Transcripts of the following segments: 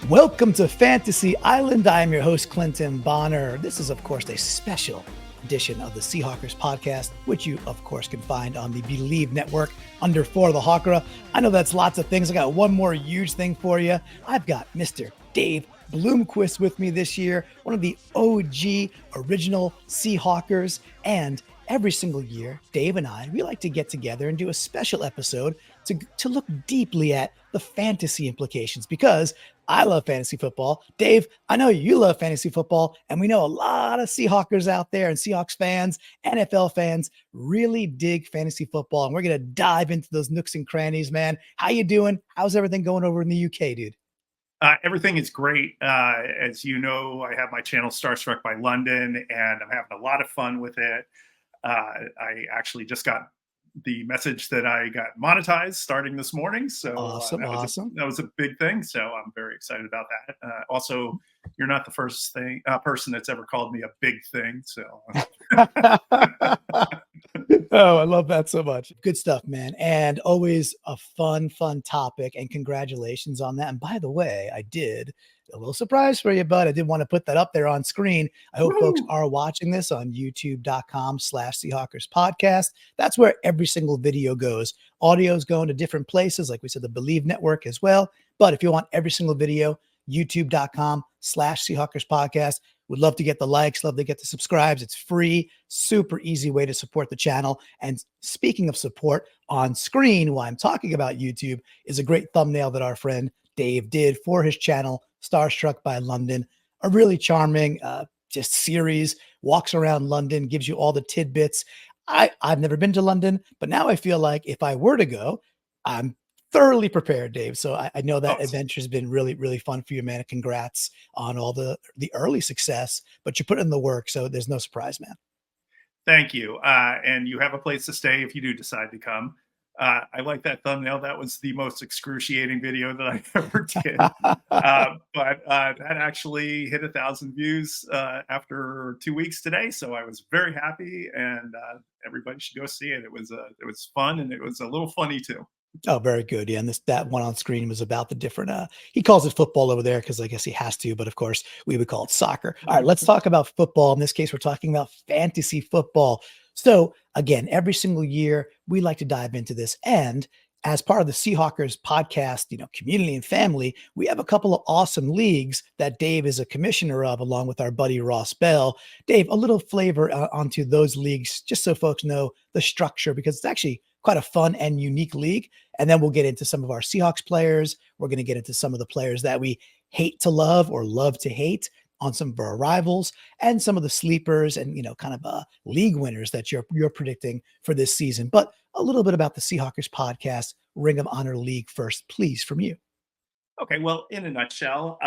Welcome to Fantasy Island. I am your host, Clinton Bonner. This is, of course, a special edition of the Seahawkers podcast, which you, of course, can find on the Believe Network under For the Hawkera. I know that's lots of things. I got one more huge thing for you. I've got Mr. Dave Bloomquist with me this year, one of the OG original Seahawkers. And every single year, Dave and I, we like to get together and do a special episode to look deeply at the fantasy implications, because I love fantasy football. Dave, I know you love fantasy football, and we know a lot of Seahawkers out there and Seahawks fans, NFL fans really dig fantasy football, and we're going to dive into those nooks and crannies, man. How you doing? How's everything going over in the UK, dude? Everything is great. As you know, I have my channel Starstruck by London, and I'm having a lot of fun with it. I actually just got the message that I got monetized starting this morning. So Awesome. That was a big thing. So I'm very excited about that. Also, you're not the first person that's ever called me a big thing. So Oh, I love that so much. Good stuff, man. And always a fun topic. And congratulations on that. And by the way, I did a little surprise for you, bud. I did want to put that up there on screen. I hope folks are watching this on youtube.com/Seahawkers podcast. That's where every single video goes. Audio's going to different places, like we said, the Believe Network as well. But if you want every single video, youtube.com/Seahawkers podcast. Would love to get the likes, love to get the subscribes. It's free, super easy way to support the channel. And speaking of support, on screen while I'm talking about YouTube is a great thumbnail that our friend Dave did for his channel, Starstruck by London. A really charming just series, walks around London, gives you all the tidbits. I've never been to London, but now I feel like if I were to go, I'm thoroughly prepared, Dave. So I know that adventure has been really, really fun for you, man. Congrats on all the early success, but you put in the work, so there's no surprise, man. thank you. And you have a place to stay if you do decide to come. I like that thumbnail. That was the most excruciating video that I ever did. But that actually hit 1,000 views after 2 weeks today. So I was very happy, and everybody should go see it. It was fun, and it was a little funny too. Oh, very good. Yeah. And that one on screen was about the different, he calls it football over there because I guess he has to, but of course we would call it soccer. All right, let's talk about football. In this case, we're talking about fantasy football. So again, every single year we like to dive into this. And as part of the Seahawkers podcast, community and family, we have a couple of awesome leagues that Dave is a commissioner of, along with our buddy Ross Bell. Dave, a little flavor onto those leagues, just so folks know the structure, because it's actually quite a fun and unique league. And then we'll get into some of our Seahawks players. We're going to get into some of the players that we hate to love or love to hate on some of our rivals, and some of the sleepers and, kind of league winners that you're predicting for this season. But a little bit about the Seahawkers podcast, Ring of Honor League first, please, from you. Okay. Well, in a nutshell,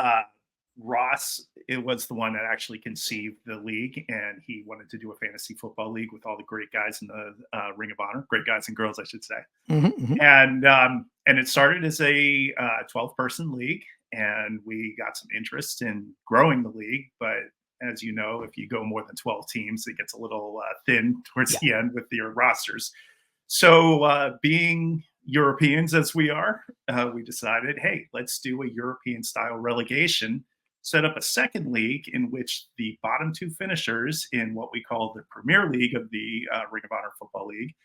Ross, it was the one that actually conceived the league, and he wanted to do a fantasy football league with all the great guys in the Ring of Honor, great guys and girls, I should say. And it started as a 12-person league, and we got some interest in growing the league. But as you know, if you go more than 12 teams, it gets a little thin towards the end with your rosters. So being Europeans as we are, we decided, hey, let's do a European-style relegation, set up a second league in which the bottom two finishers in what we call the Premier League of the Ring of Honor Football League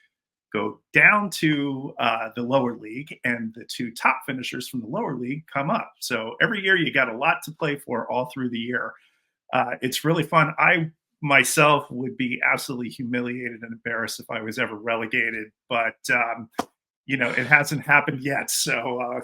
go down to the lower league, and the two top finishers from the lower league come up. So every year you got a lot to play for all through the year. It's really fun. I myself would be absolutely humiliated and embarrassed if I was ever relegated, but it hasn't happened yet. So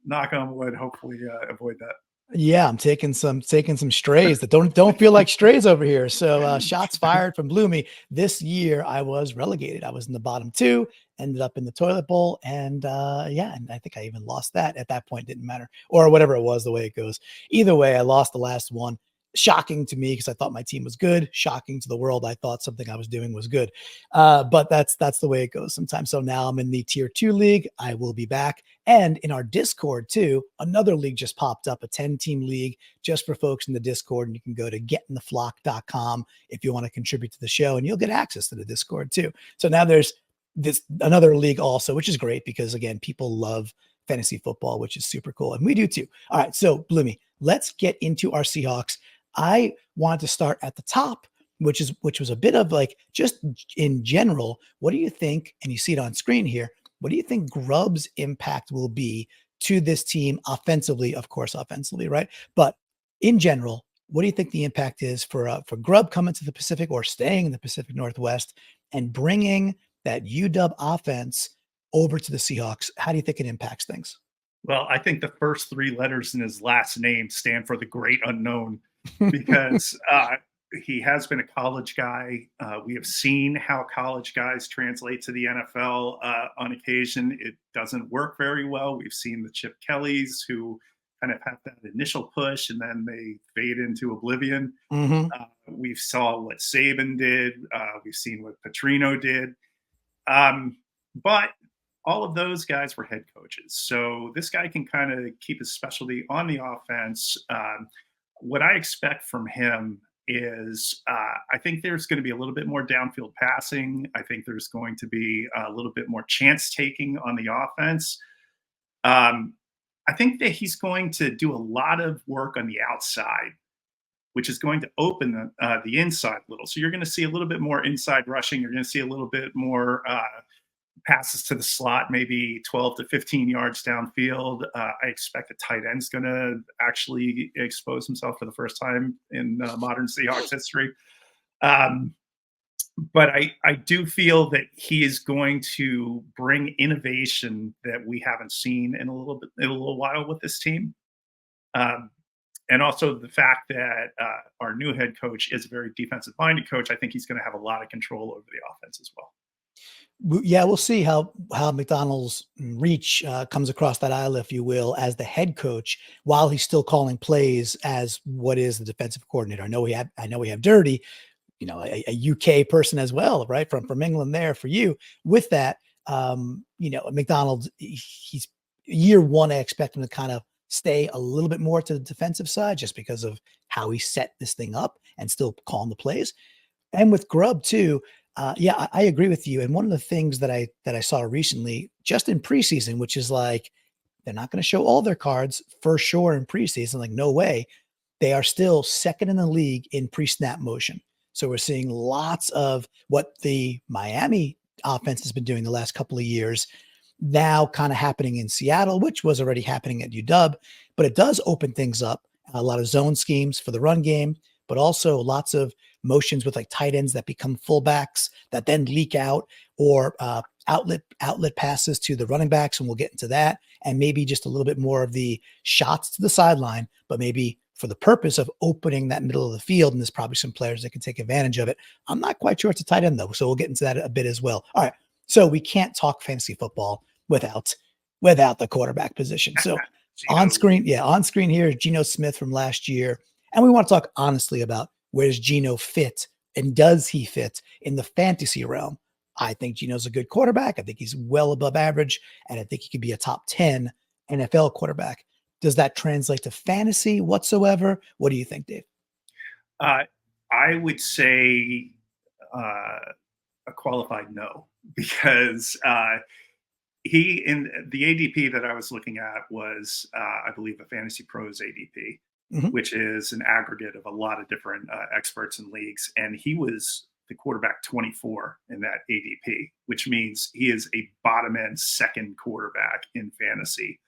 knock on wood, hopefully avoid that. Yeah, I'm taking some strays that don't feel like strays over here. So shots fired from Bloomy. This year I was relegated. I was in the bottom two, ended up in the toilet bowl, and and I think I even lost that at that point. Didn't matter, or whatever it was, the way it goes. Either way, I lost the last one. Shocking to me because I thought my team was good. Shocking to the world, I thought something I was doing was good. But that's the way it goes sometimes. So now I'm in the tier 2 league. I will be back. And in our Discord too, another league just popped up, a 10-team league just for folks in the Discord. And you can go to getintheflock.com if you want to contribute to the show, and you'll get access to the Discord too. So now there's this another league also, which is great because again, people love fantasy football, which is super cool. And we do too. All right. So, Bloomy, let's get into our Seahawks. I want to start at the top, which was a bit of like just in general. What do you think? And you see it on screen here. What do you think Grubb's impact will be to this team offensively? Of course, offensively, right? But in general, what do you think the impact is for Grubb coming to the Pacific or staying in the Pacific Northwest and bringing that UW offense over to the Seahawks? How do you think it impacts things? Well, I think the first three letters in his last name stand for the great unknown because he has been a college guy. We have seen how college guys translate to the NFL on occasion. It doesn't work very well. We've seen the Chip Kellys who kind of have that initial push and then they fade into oblivion. Mm-hmm. We saw what Saban did. We've seen what Petrino did. But all of those guys were head coaches. So this guy can kind of keep his specialty on the offense. What I expect from him is I think there's going to be a little bit more downfield passing. I think there's going to be a little bit more chance taking on the offense. I think that he's going to do a lot of work on the outside, which is going to open the inside a little. So you're going to see a little bit more inside rushing. You're going to see a little bit more passes to the slot, maybe 12 to 15 yards downfield. I expect the tight end's going to actually expose himself for the first time in modern Seahawks history. But I do feel that he is going to bring innovation that we haven't seen in a little while with this team. And also the fact that our new head coach is a very defensive-minded coach. I think he's going to have a lot of control over the offense as well. Yeah, we'll see how Macdonald's reach comes across that aisle, if you will, as the head coach, while he's still calling plays as what is the defensive coordinator. I know we have Dirty, a UK person as well, right? From England there for you. With that, Macdonald, he's year one. I expect him to kind of stay a little bit more to the defensive side just because of how he set this thing up and still calling the plays. And with Grubb too. I agree with you. And one of the things that I saw recently, just in preseason, which is like they're not going to show all their cards for sure in preseason. Like no way, they are still second in the league in pre-snap motion. So we're seeing lots of what the Miami offense has been doing the last couple of years, now kind of happening in Seattle, which was already happening at UW. But it does open things up. A lot of zone schemes for the run game, but also lots of motions with like tight ends that become fullbacks that then leak out, or outlet passes to the running backs. And we'll get into that. And maybe just a little bit more of the shots to the sideline, but maybe for the purpose of opening that middle of the field. And there's probably some players that can take advantage of it. I'm not quite sure it's a tight end though. So we'll get into that a bit as well. All right. So we can't talk fantasy football without the quarterback position. So on screen here is Geno Smith from last year. And we want to talk honestly about where does Geno fit and does he fit in the fantasy realm? I think Geno's a good quarterback. I think he's well above average, and I think he could be a top 10 NFL quarterback. Does that translate to fantasy whatsoever? What do you think, Dave? I would say a qualified no, because he, in the ADP that I was looking at was, I believe, a Fantasy Pros ADP. Mm-hmm. Which is an aggregate of a lot of different experts and leagues. And he was the quarterback 24 in that ADP, which means he is a bottom end second quarterback in fantasy.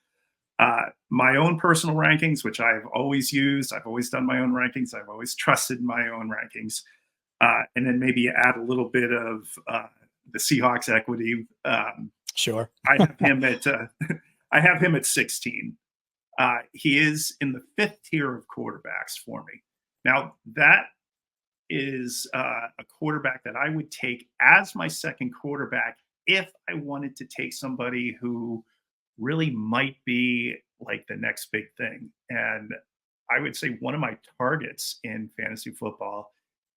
My own personal rankings, which I've always used, I've always done my own rankings. I've always trusted my own rankings. And then maybe add a little bit of the Seahawks equity. Sure. I have him at 16. He is in the fifth tier of quarterbacks for me. Now, that is a quarterback that I would take as my second quarterback if I wanted to take somebody who really might be like the next big thing. And I would say one of my targets in fantasy football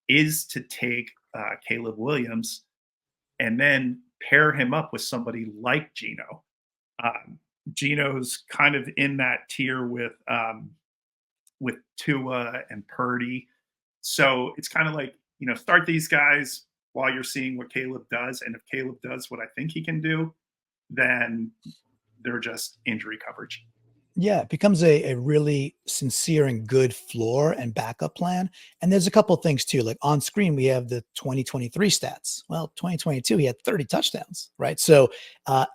is to take Caleb Williams and then pair him up with somebody like Geno. Geno's kind of in that tier with Tua and Purdy. So it's kind of like, start these guys while you're seeing what Caleb does. And if Caleb does what I think he can do, then they're just injury coverage. Yeah, it becomes a really sincere and good floor and backup plan. And there's a couple of things too. Like on screen, we have the 2023 stats. Well, 2022, he had 30 touchdowns, right? So,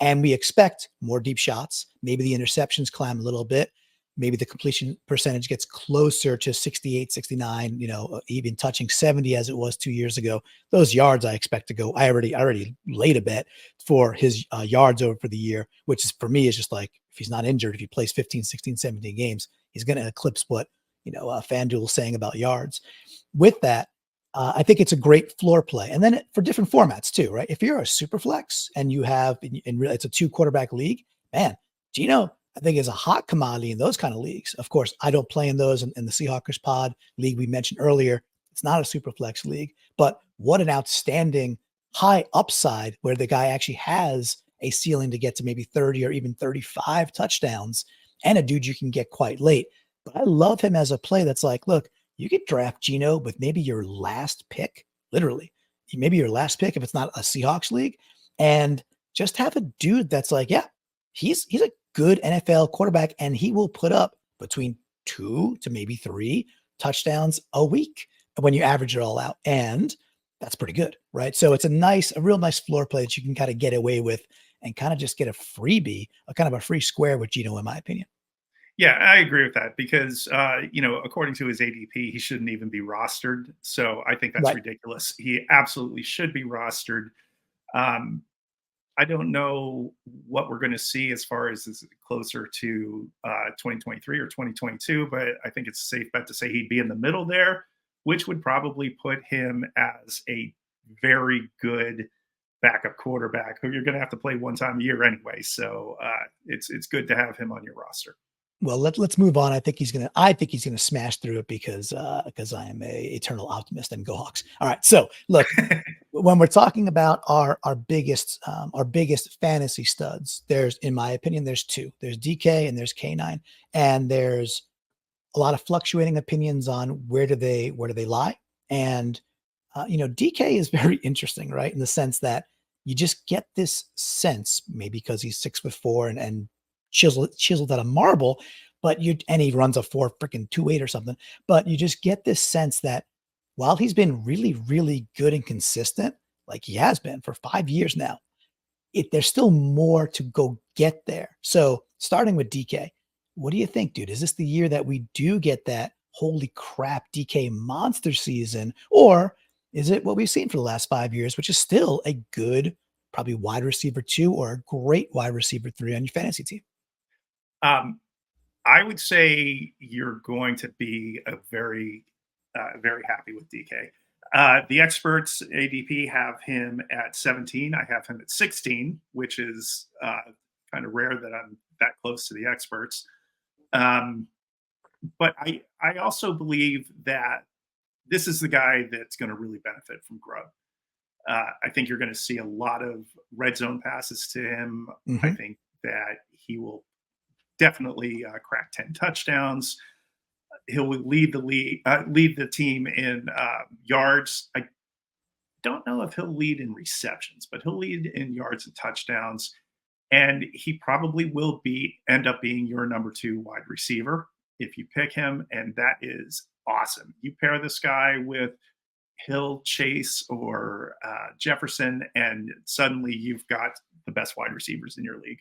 and we expect more deep shots. Maybe the interceptions climb a little bit. Maybe the completion percentage gets closer to 68, 69, even touching 70 as it was 2 years ago. Those yards I expect to go. I already laid a bet for his yards over for the year, which is for me is just like, if he's not injured, if he plays 15, 16, 17 games, he's going to eclipse what, FanDuel is saying about yards. With that, I think it's a great floor play. And then for different formats too, right? If you're a super flex and you have, and really it's a 2 quarterback league, man, Geno, I think is a hot commodity in those kind of leagues. Of course, I don't play in those in the Seahawkers pod league we mentioned earlier. It's not a super flex league, but what an outstanding high upside where the guy actually has a ceiling to get to maybe 30 or even 35 touchdowns and a dude you can get quite late. But I love him as a play that's like, look, you could draft Geno with maybe your last pick, literally, maybe your last pick if it's not a Seahawks league, and just have a dude that's like, yeah, he's a good NFL quarterback, and he will put up between 2 to maybe 3 touchdowns a week when you average it all out. And that's pretty good, right? So it's a real nice floor play that you can kind of get away with and kind of just get a freebie, a kind of a free square with Geno, in my opinion. Yeah, I agree with that because, according to his ADP, he shouldn't even be rostered. So I think that's Right. ridiculous. He absolutely should be rostered. Um, I don't know what we're going to see as far as is it closer to 2023 or 2022, but I think it's a safe bet to say he'd be in the middle there, which would probably put him as a very good backup quarterback who you're going to have to play one time a year anyway. So it's good to have him on your roster. Well, let's move on. I think he's gonna smash through it because I am a eternal optimist and go Hawks. All right. So look, when we're talking about our biggest fantasy studs, there's, in my opinion, there's two. There's DK and there's K9, and there's a lot of fluctuating opinions on where do they lie. And DK is very interesting, right? In the sense that you just get this sense, maybe because he's 6'4" and chiseled out of marble, and he runs a 4.28 or something. But you just get this sense that while he's been really, really good and consistent, like he has been for 5 years now, there's still more to go get there. So starting with DK, what do you think, dude? Is this the year that we do get that holy crap DK monster season, or is it what we've seen for the last 5 years, which is still a good, probably wide receiver 2 or a great wide receiver 3 on your fantasy team? Um, I would say you're going to be very happy with DK. The experts ADP have him at 17. I have him at 16, which is kind of rare that I'm that close to the experts. But I also believe that this is the guy that's going to really benefit from Grubb. I think you're going to see a lot of red zone passes to him. I Mm-hmm. think that he will definitely crack 10 touchdowns. He'll lead the team in yards. I don't know if he'll lead in receptions, but he'll lead in yards and touchdowns. And he probably will end up being your number 2 wide receiver if you pick him. And that is awesome. You pair this guy with Hill, Chase, or Jefferson, and suddenly you've got the best wide receivers in your league.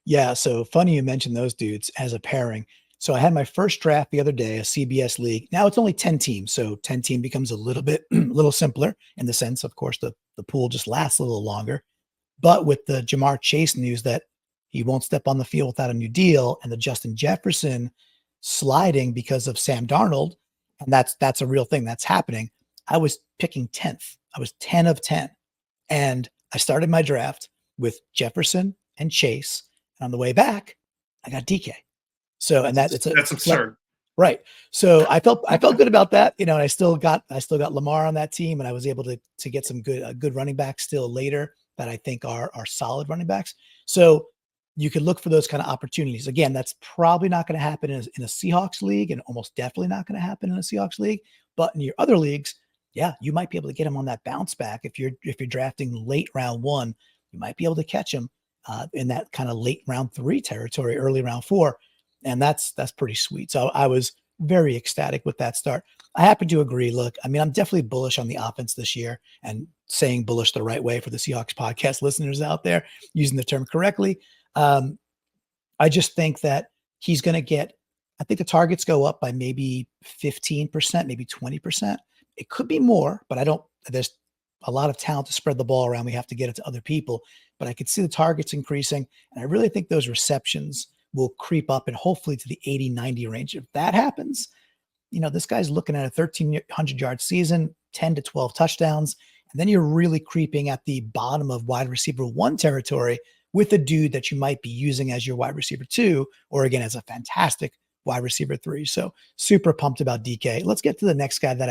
Yeah, so funny you mentioned those dudes as a pairing. So I had my first draft the other day, a CBS league. Now it's only 10 teams, so 10 team becomes a little bit a little simpler in the sense, of course, the pool just lasts a little longer. But with the Jamar Chase news that he won't step on the field without a new deal, and the Justin Jefferson sliding because of Sam Darnold, and that's a real thing that's happening. I was picking 10th. I was 10 of 10. And I started my draft with Jefferson and Chase. And on the way back, I got DK. So, and That's absurd. right. So I felt good about that, and I still got Lamar on that team, and I was able to get some good running backs still later that I think are solid running backs. So you could look for those kind of opportunities. Again, that's probably not going to happen in a Seahawks league, and almost definitely not going to happen in a Seahawks league. But in your other leagues, yeah, you might be able to get him on that bounce back if you're drafting late round 1. You might be able to catch him in that kind of late round 3 territory, early round 4. And that's pretty sweet. So I was very ecstatic with that start. I happen to agree. Look, I mean, I'm definitely bullish on the offense this year, and saying bullish the right way for the Seahawks podcast listeners out there, using the term correctly. I just think that he's going to get, I think the targets go up by maybe 15%, maybe 20%. It could be more, but there's a lot of talent to spread the ball around. We have to get it to other people, but I could see the targets increasing. And I really think those receptions will creep up and hopefully to the 80, 90 range. If that happens, this guy's looking at a 1,300 yard season, 10 to 12 touchdowns. And then you're really creeping at the bottom of wide receiver 1 territory with a dude that you might be using as your wide receiver 2, or again, as a fantastic wide receiver 3. So super pumped about DK. Let's get to the next guy that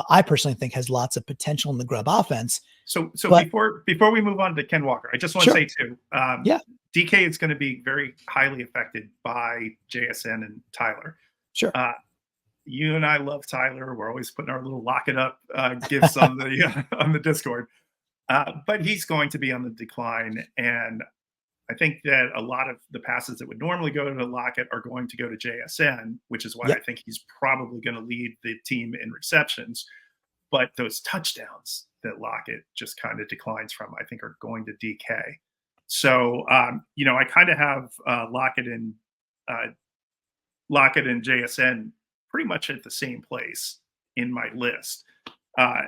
I personally think has lots of potential in the Grubb offense. So before we move on to Ken Walker, I just want to say too, DK is going to be very highly affected by JSN and Tyler. Sure. You and I love Tyler. We're always putting our little lock it up gifts on the Discord. But he's going to be on the decline. And I think that a lot of the passes that would normally go to Lockett are going to go to JSN, which is why I think he's probably going to lead the team in receptions. But those touchdowns that Lockett just kind of declines from, I think, are going to DK. So, I kind of have Lockett and JSN pretty much at the same place in my list,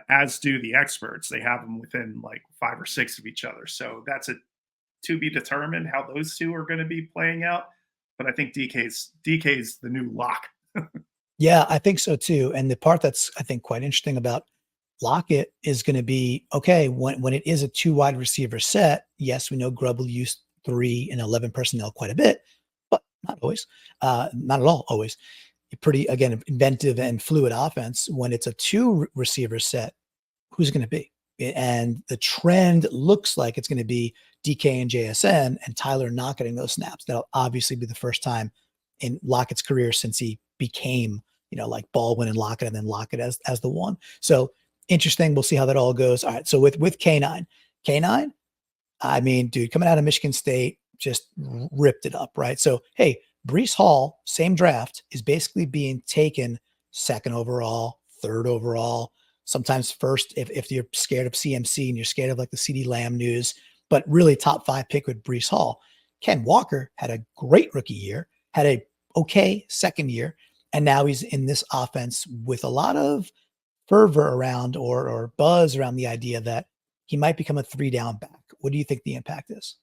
as do the experts. They have them within like 5 or 6 of each other. So that's to be determined how those two are going to be playing out. But I think DK's the new lock. Yeah, I think so too. And the part that's, I think, quite interesting about Lockett is going to be, okay, when it is a 2 wide receiver set, yes, we know Grubb will use 3 and 11 personnel quite a bit, but not always, not at all always. Pretty, again, inventive and fluid offense. When it's a 2 receiver set, who's going to be? And the trend looks like it's going to be DK and JSN, and Tyler not getting those snaps. That'll obviously be the first time in Lockett's career since he became, like Baldwin and Lockett, and then Lockett as the 1. So interesting. We'll see how that all goes. All right. So with K9, I mean, dude, coming out of Michigan State, just ripped it up, right? So, hey, Breece Hall, same draft, is basically being taken 2nd overall, 3rd overall, sometimes 1st if you're scared of CMC and you're scared of like the CeeDee Lamb news, but really top 5 pick with Breece Hall. Ken Walker had a great rookie year, had a okay second year, and now he's in this offense with a lot of fervor around or buzz around the idea that he might become a 3-down back. What do you think the impact is?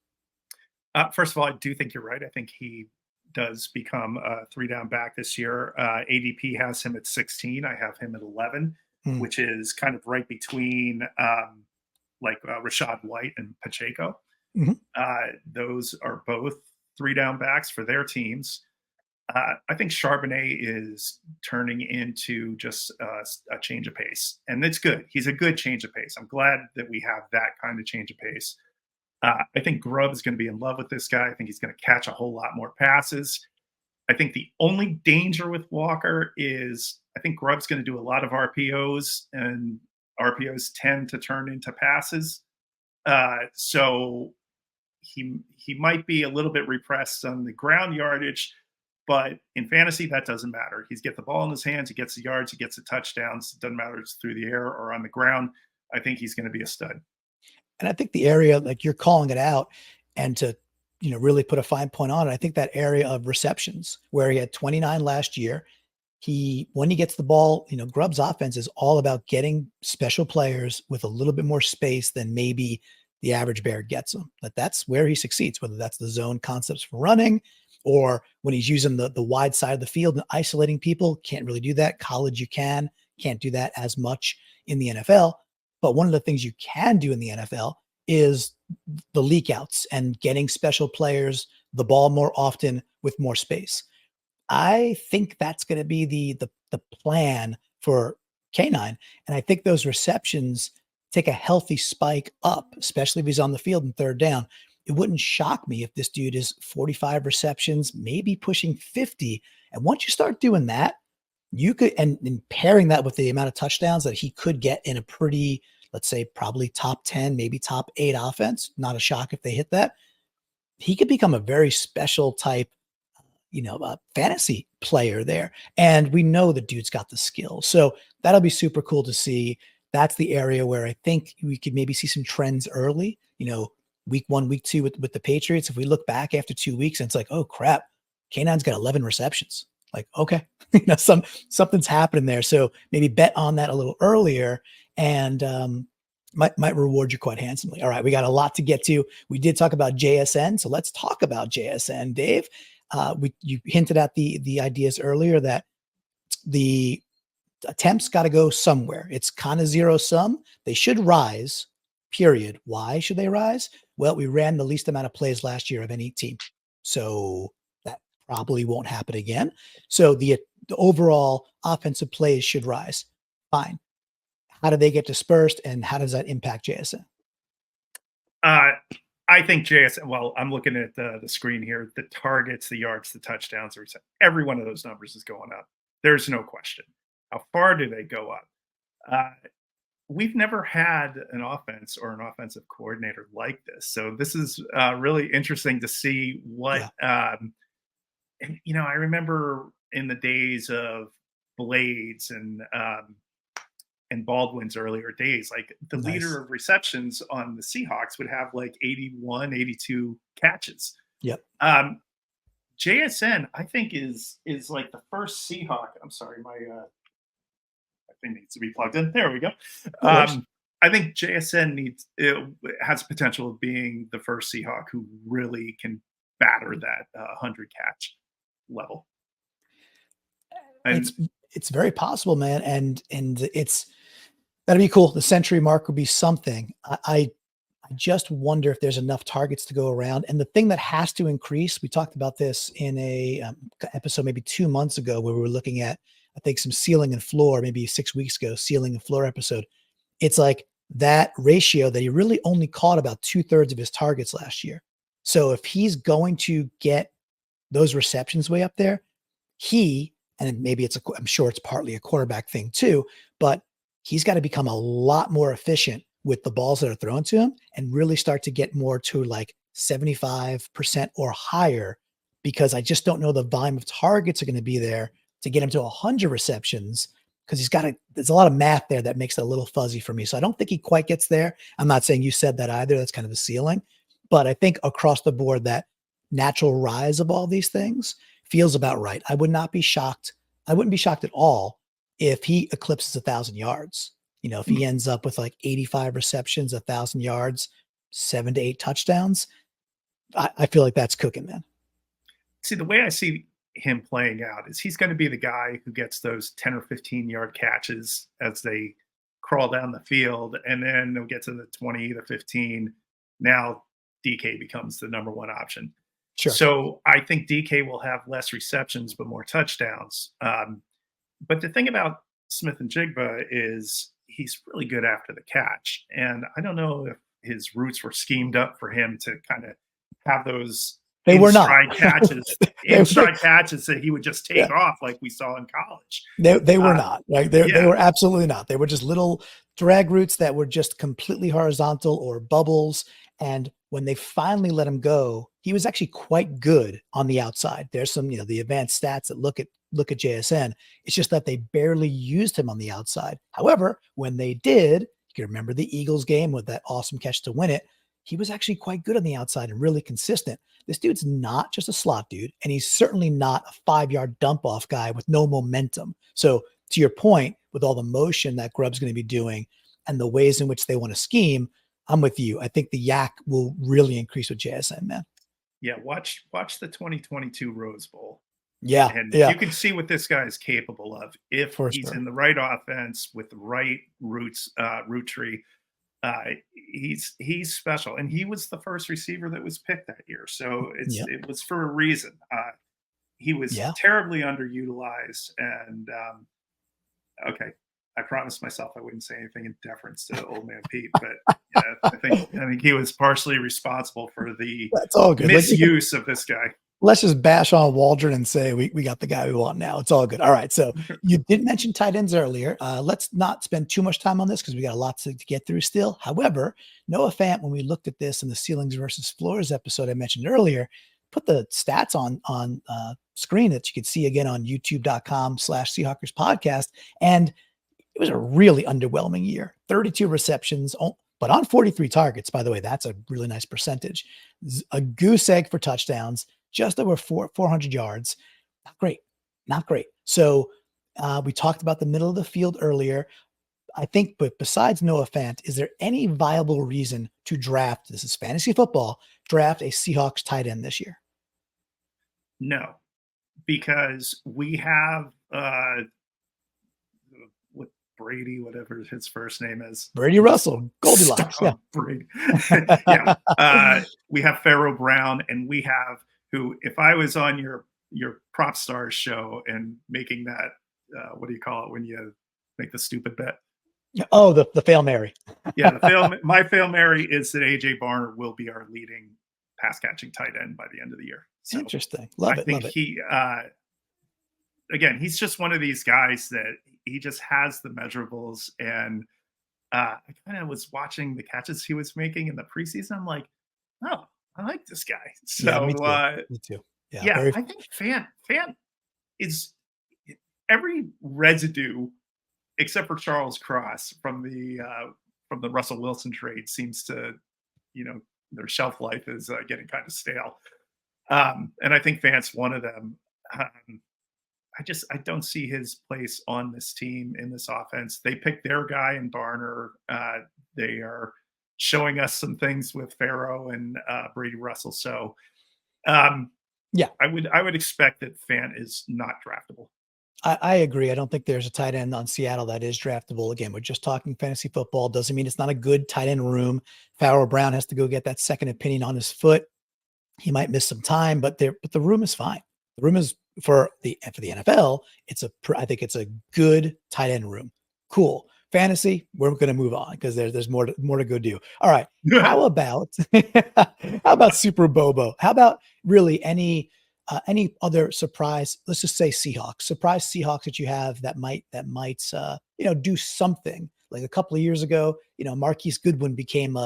First of all, I do think you're right. I think he does become a 3-down back this year. ADP has him at 16. I have him at 11, which is kind of right between Rachaad White and Pacheco. Those are both 3-down backs for their teams. I think Charbonnet is turning into just a change of pace, and it's good. He's a good change of pace. I'm glad that we have that kind of change of pace. I think Grubb is going to be in love with this guy. I think he's going to catch a whole lot more passes. I think the only danger with Walker is I think Grubb's going to do a lot of RPOs, and RPOs tend to turn into passes. So he might be a little bit repressed on the ground yardage, but in fantasy, that doesn't matter. He's get the ball in his hands, he gets the yards, he gets the touchdowns. It doesn't matter if it's through the air or on the ground. I think he's going to be a stud. And I think the area, like you're calling it out, and to really put a fine point on it, I think that area of receptions where he had 29 last year, when he gets the ball, Grubb's offense is all about getting special players with a little bit more space than maybe the average bear gets them. That's where he succeeds, whether that's the zone concepts for running or when he's using the wide side of the field and isolating people. Can't really do that. College, you can't do that as much in the NFL. But one of the things you can do in the NFL is the leak outs and getting special players the ball more often with more space. I think that's going to be the plan for K9. And I think those receptions take a healthy spike up, especially if he's on the field in 3rd down. It wouldn't shock me if this dude is 45 receptions, maybe pushing 50. And once you start doing that, you could, and pairing that with the amount of touchdowns that he could get in a pretty, let's say, probably top 10, maybe top 8 offense, not a shock if they hit that. he could become a very special type, fantasy player there. And we know the dude's got the skill. So that'll be super cool to see. That's the area where I think we could maybe see some trends early, week 1, week 2 with the Patriots. If we look back after 2 weeks and it's like, oh crap, Canaan's got 11 receptions. Like, okay, something's happening there. So maybe bet on that a little earlier and might reward you quite handsomely. All right, we got a lot to get to. We did talk about JSN, so let's talk about JSN, Dave. You hinted at the ideas earlier that the attempts got to go somewhere. It's kind of zero sum. They should rise, period. Why should they rise? Well, we ran the least amount of plays last year of any team. So that probably won't happen again. So the overall offensive plays should rise. Fine. How do they get dispersed and how does that impact JSN? I think JSN, well, I'm looking at the screen here, the targets, the yards, the touchdowns, every one of those numbers is going up. There's no question. How far do they go up? We've never had an offense or an offensive coordinator like this. So this is really interesting to see what, I remember in the days of Blades and Baldwin's earlier days, like the leader of receptions on the Seahawks would have like 81, 82 catches. Yep. JSN, I think is like the first Seahawk. I'm sorry, my thing needs to be plugged in. There we go. I think JSN has potential of being the first Seahawk who really can batter that 100 catch level. And it's very possible, man. And that'd be cool. The century mark would be something. I just wonder if there's enough targets to go around. And the thing that has to increase, we talked about this in a episode maybe 2 months ago where we were looking at, I think, some ceiling and floor, maybe 6 weeks ago, ceiling and floor episode. It's like that ratio that he really only caught about 2/3 of his targets last year. So if he's going to get those receptions way up there, and maybe I'm sure it's partly a quarterback thing too, but he's got to become a lot more efficient with the balls that are thrown to him and really start to get more to like 75% or higher, because I just don't know the volume of targets are going to be there to get him to 100 receptions, because there's a lot of math there that makes it a little fuzzy for me. So I don't think he quite gets there. I'm not saying you said that either. That's kind of a ceiling, but I think across the board, that natural rise of all these things feels about right. I would not be shocked. I wouldn't be shocked at all if he eclipses 1,000 yards. If he ends up with like 85 receptions, 1,000 yards, 7 to 8 touchdowns, I feel like that's cooking, man. See, the way I see him playing out is he's going to be the guy who gets those 10 or 15 yard catches as they crawl down the field, and then they'll get to the 20, the 15. Now DK becomes the number one option. Sure. So I think DK will have less receptions but more touchdowns. But the thing about Smith-Njigba is he's really good after the catch. And I don't know if his roots were schemed up for him to kind of have those in-stride catches that he would just take off like we saw in college. They were not. Right? They were absolutely not. They were just little drag routes that were just completely horizontal or bubbles. And when they finally let him go, he was actually quite good on the outside. There's some, the advanced stats that look at JSN. It's just that they barely used him on the outside. However, when they did, you can remember the Eagles game with that awesome catch to win it. He was actually quite good on the outside and really consistent. This dude's not just a slot dude, and he's certainly not a 5-yard dump off guy with no momentum. So to your point, with all the motion that Grubb's going to be doing and the ways in which they want to scheme, I'm with you. I think the yak will really increase with JSN, man. Yeah, watch the 2022 Rose Bowl. Yeah, and you can see what this guy is capable of if he's in the right offense with the right root tree. He's special, and he was the first receiver that was picked that year, so it was for a reason. He was terribly underutilized, and okay, I promised myself I wouldn't say anything in deference to old man Pete, but I think he was partially responsible for the misuse of this guy. let's just bash on Waldron and say we got the guy we want now. It's all good. All right. So you did mention tight ends earlier. Let's not spend too much time on this because we got a lot to get through still. However, Noah Fant, when we looked at this in the ceilings versus floors episode I mentioned earlier, put the stats on screen that you could see again on youtube.com/Seahawkers podcast. And it was a really underwhelming year. 32 receptions, but on 43 targets, by the way. That's a really nice percentage. A goose egg for touchdowns, just over 400 yards. Not great. Not great. So we talked about the middle of the field earlier. I think, but besides Noah Fant, is there any viable reason to draft, this is fantasy football, draft a Seahawks tight end this year? No, because we have Brady, whatever his first name is. Brady Russell, Goldilocks. Yeah. Brady. Yeah. We have Pharaoh Brown, and we have who, if I was on your Prop Stars show and making that, what do you call it when you make the stupid bet? Oh, the Fail Mary. Yeah, my Fail Mary is that AJ Barner will be our leading pass catching tight end by the end of the year. So interesting. Love it. I think he, again, he's just one of these guys that he just has the measurables. And I kind of was watching the catches he was making in the preseason. I'm like, oh, I like this guy. So me too. Yeah, I think Fant is every residue except for Charles Cross from the Russell Wilson trade seems to, their shelf life is getting kind of stale. And I think Fant's one of them. I don't see his place on this team in this offense. They picked their guy in Barner. They are showing us some things with Pharaoh and Brady Russell. So, yeah, I would expect that Fant is not draftable. I agree. I don't think there's a tight end on Seattle that is draftable. Again, we're just talking fantasy football. Doesn't mean it's not a good tight end room. Pharaoh Brown has to go get that second opinion on his foot. He might miss some time, but the room is fine. The room is for the NFL. I think it's a good tight end room. Cool. Fantasy, we're going to move on because there's more to go do. All right. How about Super Bobo? How about really any other surprise? Let's just say surprise Seahawks that you have that might do something. Like a couple of years ago, Marquise Goodwin became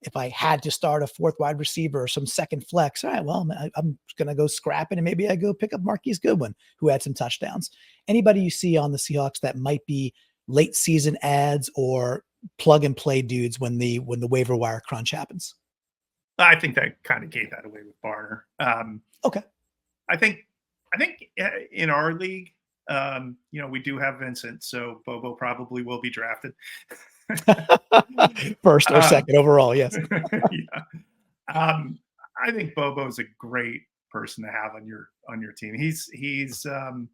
if I had to start a fourth wide receiver or some second flex, all right, well, I'm going to go scrapping and maybe I go pick up Marquise Goodwin, who had some touchdowns. Anybody you see on the Seahawks that might be late season ads or plug and play dudes when the waiver wire crunch happens? I think that kind of gave that away with Barner. Okay. I think in our league, we do have Vincent, so Bobo probably will be drafted. First or second overall, yes. Yeah. I think Bobo's a great person to have on your team. He's the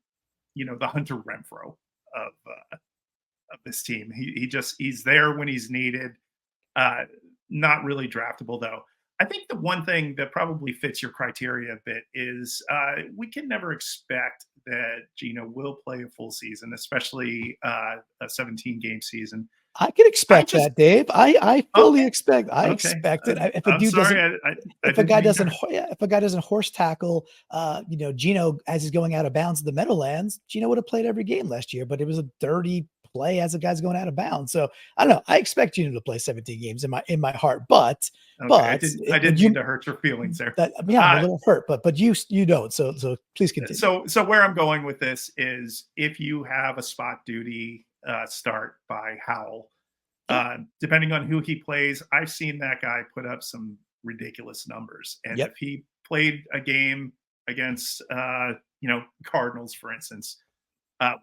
Hunter Renfrow of this team. He's there when he's needed. Not really draftable though. I think the one thing that probably fits your criteria a bit is we can never expect that Geno will play a full season, especially a 17-game season. I can expect that, Dave. I fully expect. I expect it. If a guy doesn't horse tackle, Geno as he's going out of bounds in the Meadowlands, Geno would have played every game last year, but it was a dirty play as the guy's going out of bounds. So I don't know. I expect Geno to play 17 games in my heart, but I didn't mean to hurt your feelings there. I'm a little hurt, but you don't. So please continue. So where I'm going with this is if you have a spot duty start by Howell, depending on who he plays, I've seen that guy put up some ridiculous numbers. And if he played a game against Cardinals, for instance,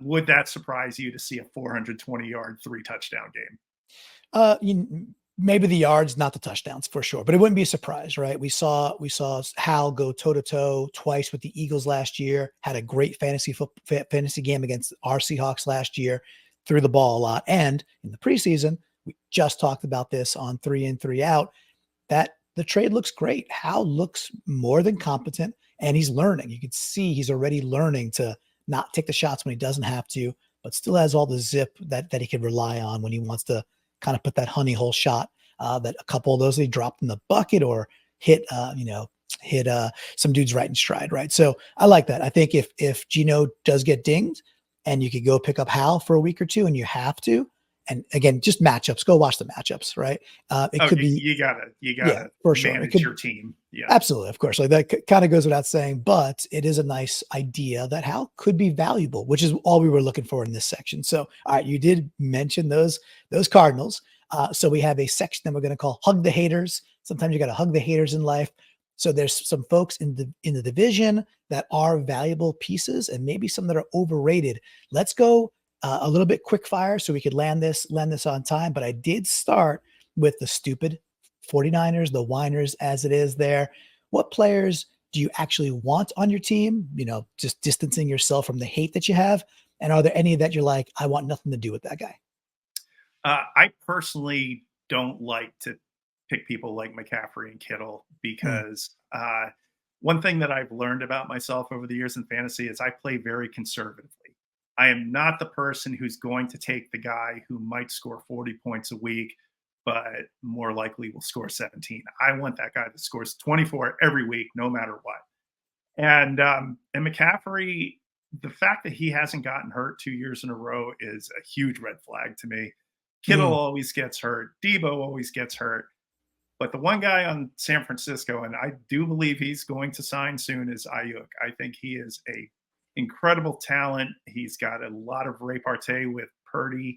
would that surprise you to see a 420-yard 3-touchdown game? Maybe the yards, not the touchdowns for sure, but it wouldn't be a surprise, right? We saw Hal go toe-to-toe twice with the Eagles last year, had a great fantasy game against our Seahawks last year, threw the ball a lot. And in the preseason, we just talked about this on 3 in, 3 out, that the trade looks great. Hal looks more than competent and he's learning. You can see he's already learning to not take the shots when he doesn't have to, but still has all the zip that he can rely on when he wants to kind of put that honey hole shot that a couple of those he dropped in the bucket or hit hit some dudes right in stride, right? So I like that. I think if Geno does get dinged and you could go pick up Hal for a week or two and you have to, and again, just matchups, go watch the matchups, right? It could be, you gotta yeah, for sure. It manage could, your team. Yeah. absolutely, of course. Like that kind of goes without saying, but it is a nice idea that Hal could be valuable, which is all we were looking for in this section. So, all right, you did mention those Cardinals. So we have a section that we're going to call "Hug the Haters." Sometimes you got to hug the haters in life. So there's some folks in the division that are valuable pieces, and maybe some that are overrated. Let's go a little bit quick fire so we could land this on time. But I did start with the stupid 49ers, the whiners as it is there. What players do you actually want on your team? Just distancing yourself from the hate that you have. And are there any that you're like, I want nothing to do with that guy? I personally don't like to pick people like McCaffrey and Kittle because one thing that I've learned about myself over the years in fantasy is I play very conservatively. I am not the person who's going to take the guy who might score 40 points a week, but more likely will score 17. I want that guy that scores 24 every week, no matter what. And McCaffrey, the fact that he hasn't gotten hurt 2 years in a row is a huge red flag to me. Kittle always gets hurt. Debo always gets hurt. But the one guy on San Francisco, and I do believe he's going to sign soon, is Ayuk. I think he is a incredible talent. He's got a lot of repartee with Purdy.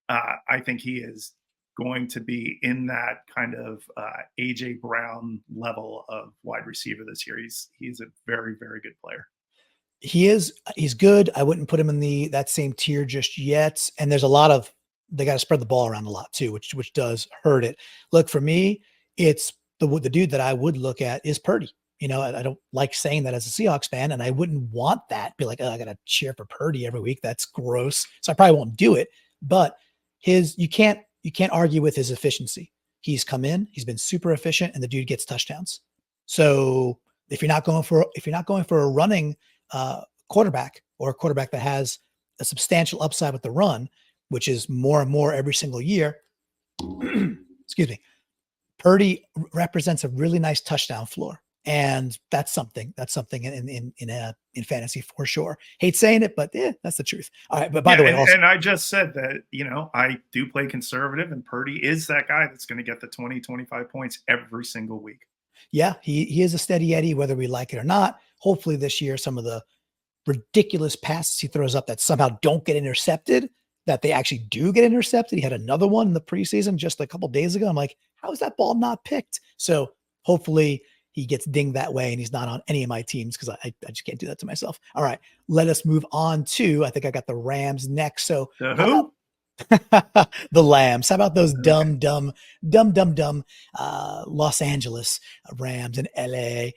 I think he is going to be in that kind of AJ Brown level of wide receiver this year. He's a very, very good player. He's good. I wouldn't put him in that same tier just yet. And there's a lot of, they got to spread the ball around a lot too, which does hurt it. Look, for me, it's the dude that I would look at is Purdy. I don't like saying that as a Seahawks fan, and I wouldn't want that. Be like, oh, I got to cheer for Purdy every week. That's gross. So I probably won't do it. But you can't argue with his efficiency. He's come in, he's been super efficient, and the dude gets touchdowns. So if you're not going for a running quarterback, or a quarterback that has a substantial upside with the run, which is more and more every single year, excuse me, Purdy represents a really nice touchdown floor. And that's something in fantasy for sure. Hate saying it, but that's the truth. All right. But by the way, and I just said that, I do play conservative, and Purdy is that guy that's going to get the 20, 25 points every single week. Yeah. He is a steady Eddie, whether we like it or not. Hopefully this year, some of the ridiculous passes he throws up that somehow don't get intercepted, that they actually do get intercepted. He had another one in the preseason just a couple days ago. I'm like, how is that ball not picked? So hopefully he gets dinged that way and he's not on any of my teams, because I just can't do that to myself. All right, let us move on to, I think I got the Rams next. So who? The Lambs. How about those dumb Los Angeles Rams and LA?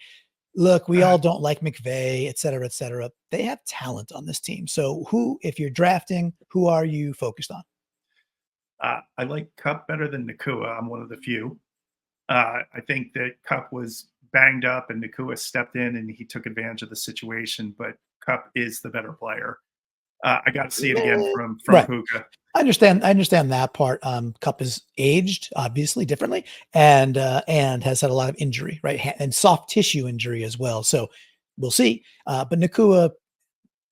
Look, we all don't like McVay, et cetera, et cetera. They have talent on this team. So if you're drafting, who are you focused on? I like Kupp better than Nakua. I'm one of the few. I think that Kupp was banged up and Nakua stepped in and he took advantage of the situation, but Kupp is the better player. I got to see it again from right. Puka. I understand that part. Kupp is aged obviously differently and has had a lot of injury, right? And soft tissue injury as well. So we'll see. But Nakua,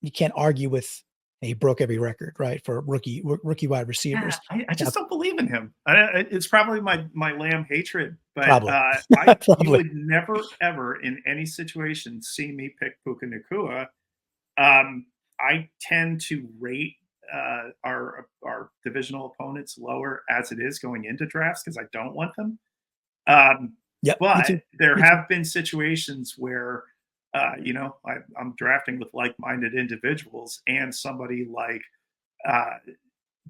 you can't argue with. He broke every record, right, for rookie wide receivers. Yeah, I just don't believe in him. It's probably my Lamb hatred, but you would never ever in any situation see me pick Puka Nakua. I tend to rate our divisional opponents lower as it is going into drafts because I don't want them. But there have been situations where I'm drafting with like-minded individuals, and somebody like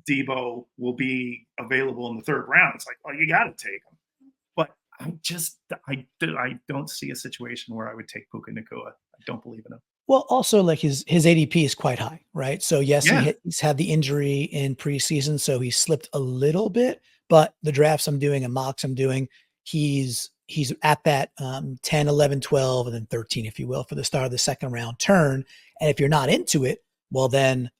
Debo will be available in the third round. It's like, you got to take him. But I don't see a situation where I would take Puka Nakua. I don't believe in him. Well, also like his ADP is quite high, right? So yes, he's had the injury in preseason, so he slipped a little bit. But the drafts I'm doing and mocks I'm doing, he's at that 10, 11, 12, and then 13, if you will, for the start of the second round turn. And if you're not into it, well, then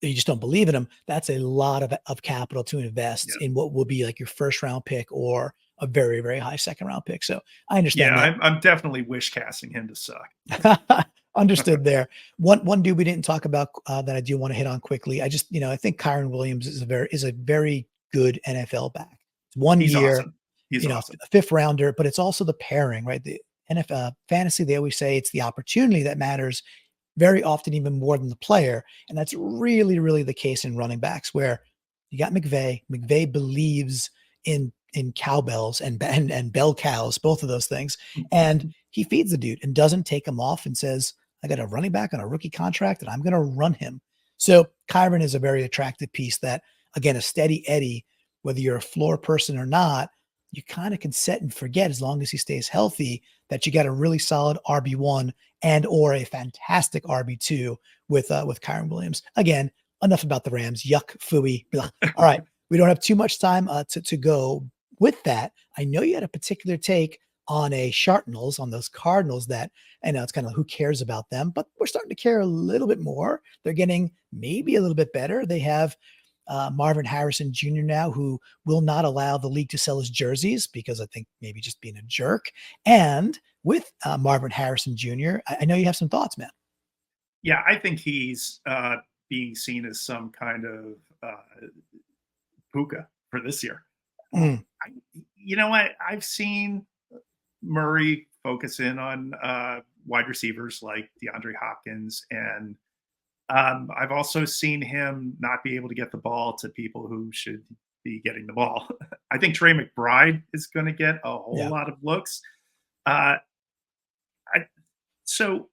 you just don't believe in him. That's a lot of capital to invest in what will be like your first round pick or a very, very high second round pick. So I Yeah, understand that. I'm definitely wish casting him to suck. Understood there. One dude we didn't talk about that I do want to hit on quickly. I just, I think Kyron Williams is a very good NFL back. It's 1 year, Awesome. He's awesome. a fifth rounder, but it's also the pairing, right? The NFL fantasy, they always say it's the opportunity that matters very often, even more than the player. And that's really, really the case in running backs, where you got McVay. McVay believes in cowbells and bell cows, both of those things. And he feeds the dude and doesn't take him off and says, I got a running back on a rookie contract and I'm going to run him. So Kyron is a very attractive piece that, again, a steady Eddie, whether you're a floor person or not, you kind of can set and forget, as long as he stays healthy, that you got a really solid RB1 and or a fantastic RB2 with Kyron Williams. Again, enough about the Rams. Yuck, phooey. Blah. All right. We don't have too much time to go. With that, I know you had a particular take on on those Cardinals that, I know it's kind of who cares about them, but we're starting to care a little bit more. They're getting maybe a little bit better. They have Marvin Harrison Jr. now, who will not allow the league to sell his jerseys because I think maybe just being a jerk. And with Marvin Harrison Jr., I know you have some thoughts, man. Yeah, I think he's being seen as some kind of puka for this year. You know what? I've seen Murray focus in on wide receivers like DeAndre Hopkins, and I've also seen him not be able to get the ball to people who should be getting the ball. I think Trey McBride is going to get a whole lot of looks. So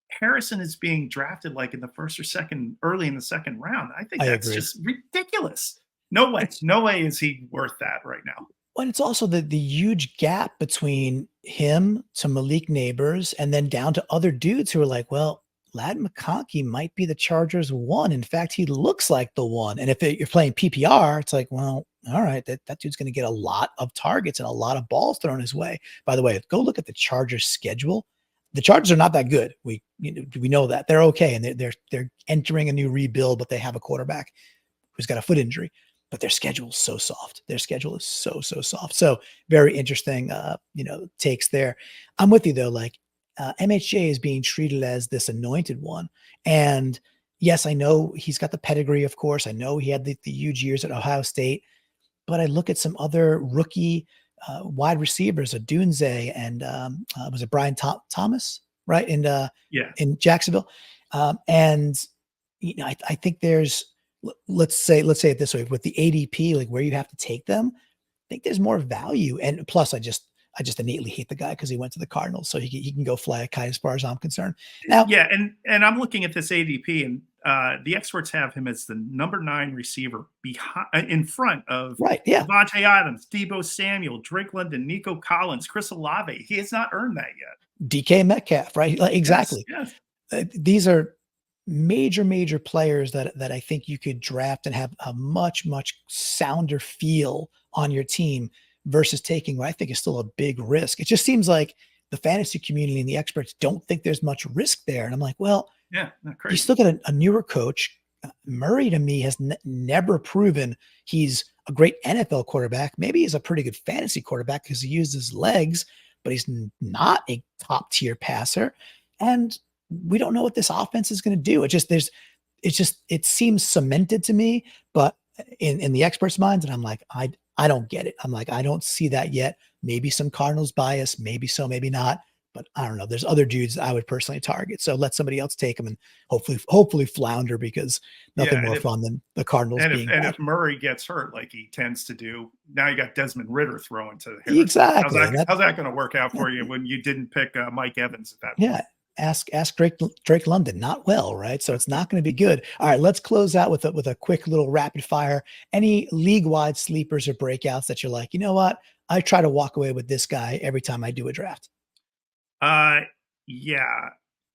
Harrison is being drafted like in the first or second, early in the second round. I think that's just ridiculous. No way is he worth that right now. Well, it's also the huge gap between him to Malik Neighbors and then down to other dudes who are like, well, Ladd McConkey might be the Chargers one. In fact, he looks like the one. And if you're playing PPR, it's like, well, all right, that dude's going to get a lot of targets and a lot of balls thrown his way. By the way, go look at the Chargers schedule. The Chargers are not that good. We know that they're okay, and they're entering a new rebuild, but they have a quarterback who's got a foot injury. But their schedule is so soft. Their schedule is so soft. So very interesting, takes there. I'm with you though. Like MHJ is being treated as this anointed one, and yes, I know he's got the pedigree. Of course, I know he had the huge years at Ohio State, but I look at some other rookie wide receivers, Dunze and was it Brian Thomas, right? And in Jacksonville, and I think there's. Let's say it this way, with the ADP, like where you have to take them, I think there's more value. And plus I just innately hate the guy because he went to the Cardinals, so he can go fly a kite as far as I'm concerned. Now, yeah, and I'm looking at this ADP, and the experts have him as the number 9 receiver behind, in front of Devontae Adams, Deebo Samuel, Drake London, Nico Collins, Chris Olave. He has not earned that yet. DK Metcalf, right? Like, exactly. Yes. These are major players that I think you could draft and have a much sounder feel on your team versus taking what I think is still a big risk. It just seems like the fantasy community and the experts don't think there's much risk there. And I'm like, well, not crazy. You still got a newer coach. Murray to me has never proven he's a great NFL quarterback. Maybe he's a pretty good fantasy quarterback because he uses his legs, but he's not a top tier passer. And we don't know what this offense is going to do. It seems cemented to me, but in the experts' minds, and I'm like, I don't get it. I'm like, I don't see that yet. Maybe some Cardinals bias, maybe so, maybe not. But I don't know. There's other dudes I would personally target. So let somebody else take them and hopefully flounder, because nothing more fun than the Cardinals being bad. And if Murray gets hurt like he tends to do, now you got Desmond Ritter throwing to Harrison. Exactly. How's that going to work out for you when you didn't pick Mike Evans at that point? Yeah. Ask Drake London. Not well, right? So it's not going to be good. All right, let's close out with a quick little rapid fire. Any league-wide sleepers or breakouts that you're like, you know what? I try to walk away with this guy every time I do a draft. Yeah,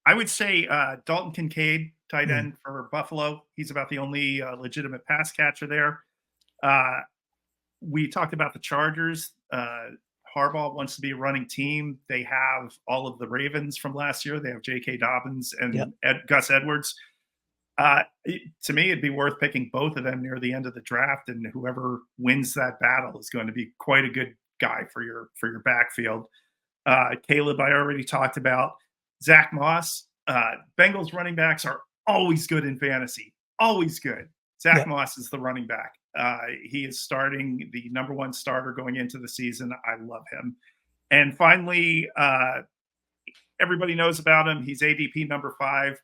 I would say Dalton Kincaid, tight end for Buffalo. He's about the only legitimate pass catcher there. We talked about the Chargers. Harbaugh wants to be a running team. They have all of the Ravens from last year. They have J.K. Dobbins and Gus Edwards. To me, it'd be worth picking both of them near the end of the draft, and whoever wins that battle is going to be quite a good guy for your backfield. Caleb, I already talked about. Zach Moss. Bengals running backs are always good in fantasy. Always good. Zach Moss is the running back. He is starting the number one starter going into the season. I love him. And finally, everybody knows about him. He's ADP number 5.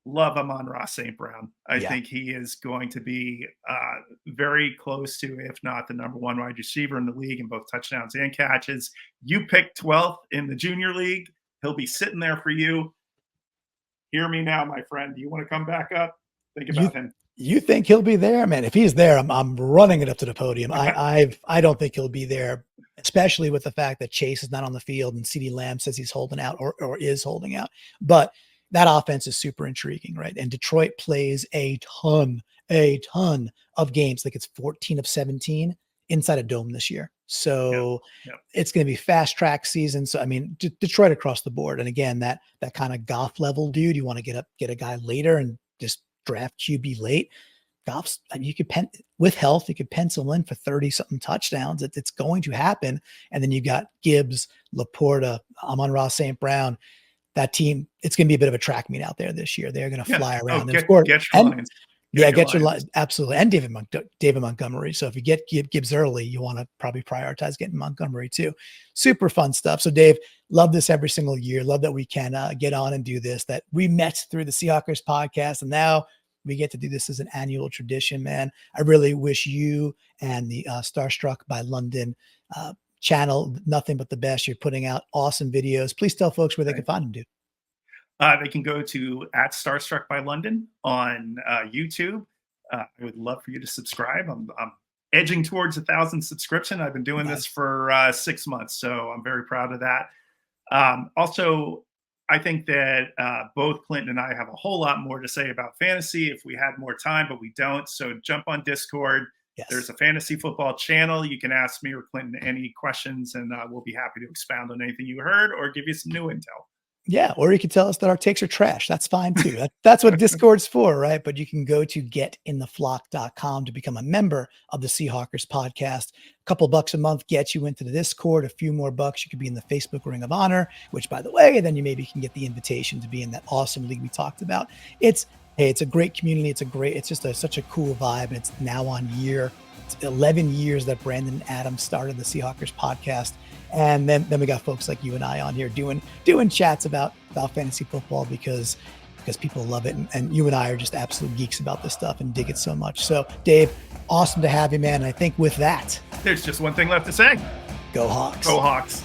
Love Amon-Ra St. Brown. I think he is going to be very close to, if not the number 1 wide receiver in the league in both touchdowns and catches. You picked 12th in the junior league. He'll be sitting there for you. Hear me now, my friend. Do you want to come back up? Think about him. You think he'll be there, man? If he's there, I'm running it up to the podium. I don't think he'll be there, especially with the fact that Chase is not on the field and CeeDee Lamb says he's holding out or is holding out. But that offense is super intriguing, right? And Detroit plays a ton of games. Like it's 14 of 17 inside a dome this year. So it's going to be fast track season. So, I mean, Detroit across the board. And again, that kind of Goff level dude, you want to get a guy later and just draft QB late. Goff's, I mean, with health, you could pencil in for 30 something touchdowns. It's going to happen. And then you got Gibbs, Laporta, Amon-Ra St. Brown. That team, it's going to be a bit of a track meet out there this year. They're going to fly around. Get your lines. Get your lines. Absolutely. And David Montgomery. So if you get Gibbs early, you want to probably prioritize getting Montgomery too. Super fun stuff. So Dave, love this every single year. Love that we can get on and do this, that we met through the Seahawks podcast. And now we get to do this as an annual tradition, man. I really wish you and the Starstruck by London channel nothing but the best. You're putting out awesome videos. Please tell folks where they can find them, dude. They can go to @Starstruck by London on YouTube. I would love for you to subscribe. I'm edging towards 1,000 subscription. I've been doing this for 6 months, so I'm very proud of that. Also, I think that both Clinton and I have a whole lot more to say about fantasy if we had more time, but we don't. So jump on Discord. Yes. There's a fantasy football channel. You can ask me or Clinton any questions, and we'll be happy to expound on anything you heard or give you some new intel. Yeah, or you can tell us that our takes are trash. That's fine too. That's what Discord's for, right? But you can go to getintheflock.com to become a member of the Seahawkers podcast. A couple bucks a month gets you into the Discord. A few more bucks, you could be in the Facebook Ring of Honor, which, by the way, then you maybe can get the invitation to be in that awesome league we talked about. It's a great community. It's just such a cool vibe. And it's now on it's 11 years that Brandon Adams started the Seahawkers podcast. And then we got folks like you and I on here doing chats about fantasy football because people love it. And you and I are just absolute geeks about this stuff and dig it so much. So Dave, awesome to have you, man. And I think with that, there's just one thing left to say. Go Hawks. Go Hawks.